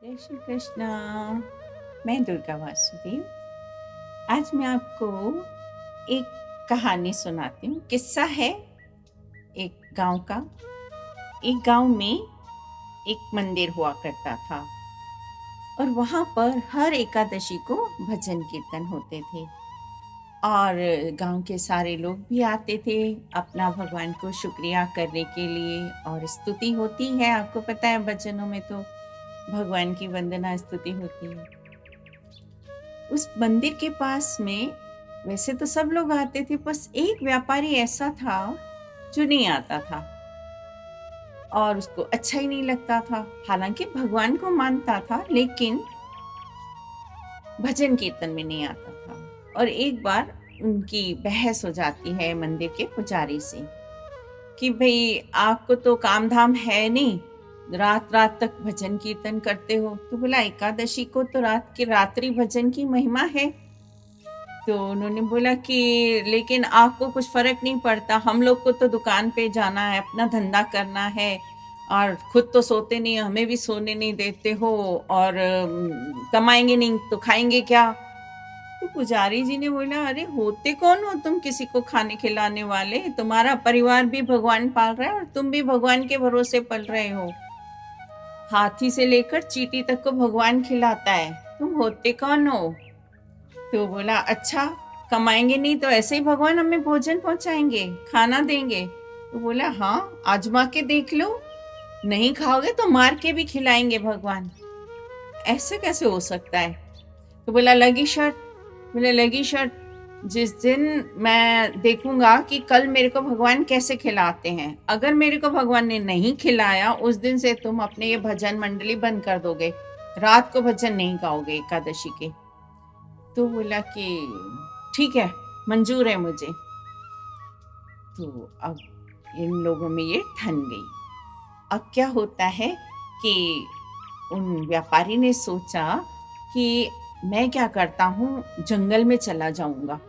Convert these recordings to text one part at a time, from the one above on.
जय श्री कृष्णा। मैं दुर्गा वासुदेव। आज मैं आपको एक कहानी सुनाती हूँ। किस्सा है एक गांव का। एक गांव में एक मंदिर हुआ करता था और वहाँ पर हर एकादशी को भजन कीर्तन होते थे और गांव के सारे लोग भी आते थे अपना भगवान को शुक्रिया करने के लिए। और स्तुति होती है, आपको पता है भजनों में तो भगवान की वंदना स्तुति होती है। उस मंदिर के पास में वैसे तो सब लोग आते थे, बस एक व्यापारी ऐसा था जो नहीं आता था और उसको अच्छा ही नहीं लगता था। हालांकि भगवान को मानता था लेकिन भजन कीर्तन में नहीं आता था। और एक बार उनकी बहस हो जाती है मंदिर के पुजारी से कि भाई आपको तो काम धाम है नहीं, रात रात तक भजन कीर्तन करते हो। तो बोला एकादशी को तो रात की रात्रि भजन की महिमा है। तो उन्होंने बोला कि लेकिन आपको कुछ फर्क नहीं पड़ता, हम लोग को तो दुकान पे जाना है, अपना धंधा करना है और खुद तो सोते नहीं, हमें भी सोने नहीं देते हो और कमाएंगे नहीं तो खाएंगे क्या। तो पुजारी जी ने बोला अरे होते कौन हो तुम किसी को खाने खिलाने वाले, तुम्हारा परिवार भी भगवान पाल रहा है और तुम भी भगवान के भरोसे पल रहे हो। हाथी से लेकर चींटी तक को भगवान खिलाता है, तुम होते कौन हो। तो बोला अच्छा, कमाएंगे नहीं तो ऐसे ही भगवान हमें भोजन पहुंचाएंगे, खाना देंगे। तो बोला हाँ आजमा के देख लो, नहीं खाओगे तो मार के भी खिलाएंगे भगवान, ऐसे कैसे हो सकता है। तो बोला लगी शर्त। बोले लगी शर्त, जिस दिन मैं देखूंगा कि कल मेरे को भगवान कैसे खिलाते हैं, अगर मेरे को भगवान ने नहीं खिलाया उस दिन से तुम अपने ये भजन मंडली बंद कर दोगे, रात को भजन नहीं गाओगे एकादशी के। तो बोला कि ठीक है, मंजूर है मुझे। तो अब इन लोगों में ये ठन गई। अब क्या होता है कि उन व्यापारी ने सोचा कि मैं क्या करता हूँ, जंगल में चला जाऊंगा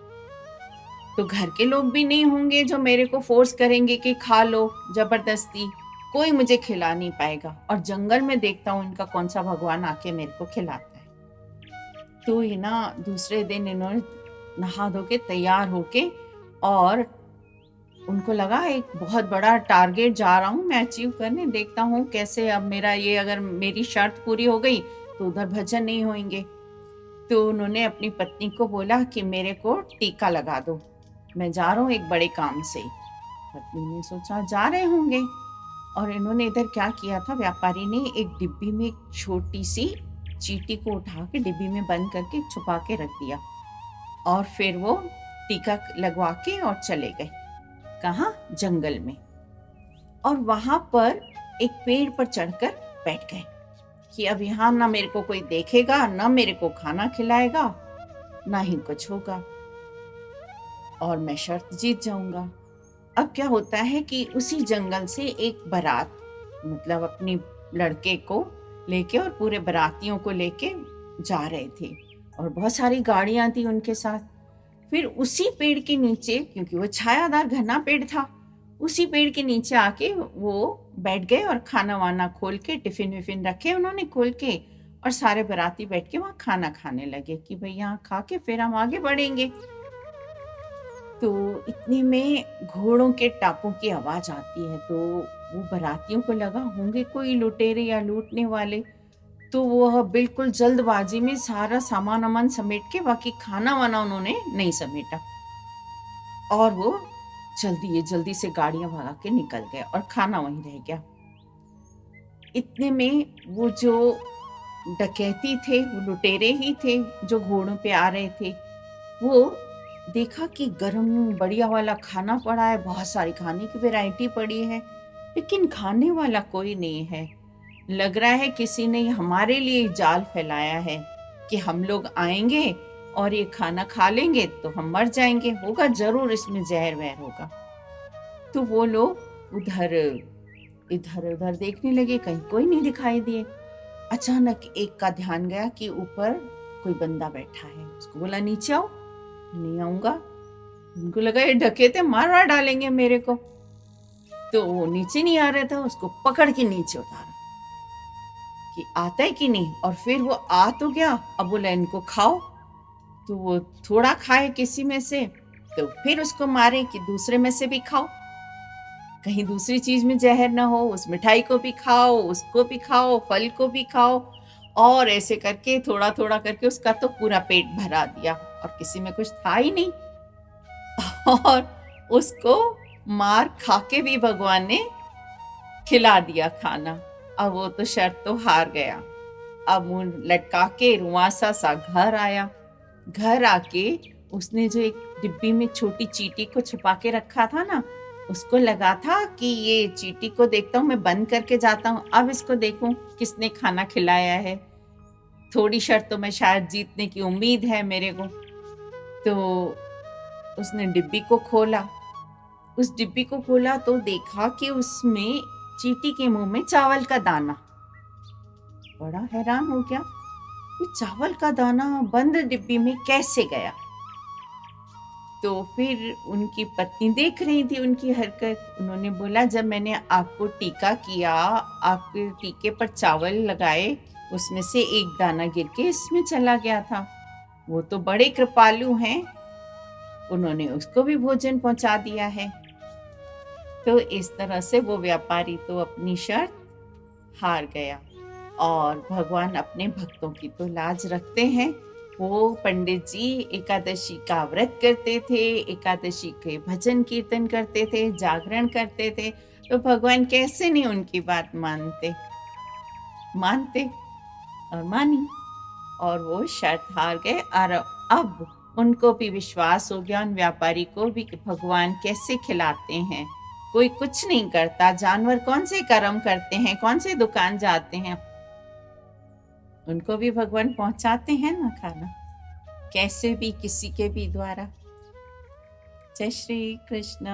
तो घर के लोग भी नहीं होंगे जो मेरे को फोर्स करेंगे कि खा लो जबरदस्ती, कोई मुझे खिला नहीं पाएगा। और जंगल में देखता हूँ इनका कौन सा भगवान आके मेरे को खिलाता है। तो ये ना दूसरे दिन इन्होंने नहा धो के तैयार होके, और उनको लगा एक बहुत बड़ा टारगेट जा रहा हूँ मैं अचीव करने, देखता हूँ कैसे अब मेरा ये अगर मेरी शर्त पूरी हो गई तो उधर भजन नहीं होंगे। तो उन्होंने अपनी पत्नी को बोला कि मेरे को टीका लगा दो, मैं जा रहा हूँ एक बड़े काम से। पत्नी ने सोचा जा रहे होंगे, और इन्होंने इधर क्या किया था, व्यापारी ने एक डिब्बी में एक छोटी सी चींटी को उठा के डिब्बी में बंद करके छुपा के रख दिया और फिर वो टीका लगवा के और चले गए। कहाँ, जंगल में। और वहां पर एक पेड़ पर चढ़कर बैठ गए कि अब यहाँ ना मेरे को कोई देखेगा, ना मेरे को खाना खिलाएगा, ना ही कुछ होगा और मैं शर्त जीत जाऊंगा। अब क्या होता है कि उसी जंगल से एक बारात, मतलब अपनी लड़के को लेके और पूरे बारातियों को लेके जा रहे थे और बहुत सारी गाड़ियां थी उनके साथ। फिर उसी पेड़ के नीचे, क्योंकि वो छायादार घना पेड़ था, उसी पेड़ के नीचे आके वो बैठ गए और खाना वाना खोल के, टिफिन विफिन रखे उन्होंने खोल के, और सारे बाराती बैठ के वहाँ खाना खाने लगे कि भाई यहाँ खा के फिर हम आगे बढ़ेंगे। तो इतने में घोड़ों के टापों की आवाज आती है, तो वो बारातियों को लगा होंगे कोई लुटेरे या लूटने वाले। तो वो बिल्कुल जल्दबाजी में सारा सामान अमान समेट के, बाकी खाना वाना उन्होंने नहीं समेटा और वो जल्दी से गाड़ियां भगा के निकल गए और खाना वहीं रह गया। इतने में वो जो डकैती थे, वो लुटेरे ही थे जो घोड़ों पे आ रहे थे, वो देखा कि गरम बढ़िया वाला खाना पड़ा है, बहुत सारी खाने की वैरायटी पड़ी है, लेकिन खाने वाला कोई नहीं है। लग रहा है किसी ने हमारे लिए जाल फैलाया है कि हम लोग आएंगे और ये खाना खा लेंगे तो हम मर जाएंगे, होगा जरूर इसमें जहर वहर होगा। तो वो लोग उधर इधर उधर देखने लगे, कहीं कोई नहीं दिखाई दिए। अचानक एक का ध्यान गया कि ऊपर कोई बंदा बैठा है। उसको बोला नीचे आओ। नहीं आऊंगा। उनको लगा ये डकैते मार वार डालेंगे मेरे को, तो वो नीचे नहीं आ रहा था, उसको पकड़ के नीचे उतारा कि आता है कि नहीं, और फिर वो आ तो गया, अब बोला इनको खाओ। तो वो थोड़ा खाए किसी में से, तो फिर उसको मारे कि दूसरे में से भी खाओ, कहीं दूसरी चीज में जहर ना हो, उस मिठाई को भी खाओ, उसको भी खाओ, फल को भी खाओ। और ऐसे करके थोड़ा थोड़ा करके उसका तो पूरा पेट भरा दिया, और किसी में कुछ था ही नहीं। और उसको मार खा के भी भगवान ने खिला दिया खाना। अब वो तो शर्त तो हार गया। अब मुंह लटका के रुआंसा सा घर आया। घर आके उसने जो एक डिब्बी में छोटी चींटी को छुपा के रखा था ना, उसको लगा था कि ये चींटी को देखता हूँ, मैं बंद करके जाता हूँ, अब इसको देखूं किसने खाना खिलाया है, थोड़ी शर्त तो मैं शायद जीतने की उम्मीद है मेरे को। तो उसने डिब्बी को खोला। उस डिब्बी को खोला तो देखा कि उसमें चींटी के मुंह में चावल का दाना। बड़ा हैरान हो गया, ये चावल का दाना बंद डिब्बी में कैसे गया। तो फिर उनकी पत्नी देख रही थी उनकी हरकत। उन्होंने बोला, जब मैंने आपको टीका किया, आपके टीके पर चावल लगाए, उसमें से एक दाना गिर के इसमें चला गया था। वो तो बड़े कृपालु हैं, उन्होंने उसको भी भोजन पहुंचा दिया है। तो इस तरह से वो व्यापारी तो अपनी शर्त हार गया। और भगवान अपने भक्तों की तो लाज रखते हैं। वो पंडित जी एकादशी का व्रत करते थे, एकादशी के भजन कीर्तन करते थे, जागरण करते थे, तो भगवान कैसे नहीं उनकी बात मानते। मानते और मानी, और वो शर्त हार गए। और अब उनको भी विश्वास हो गया, उन व्यापारी को भी, कि भगवान कैसे खिलाते हैं। कोई कुछ नहीं करता, जानवर कौन से कर्म करते हैं, कौन से दुकान जाते हैं, उनको भी भगवान पहुंचाते हैं ना खाना, कैसे भी किसी के भी द्वारा। जय श्री कृष्ण।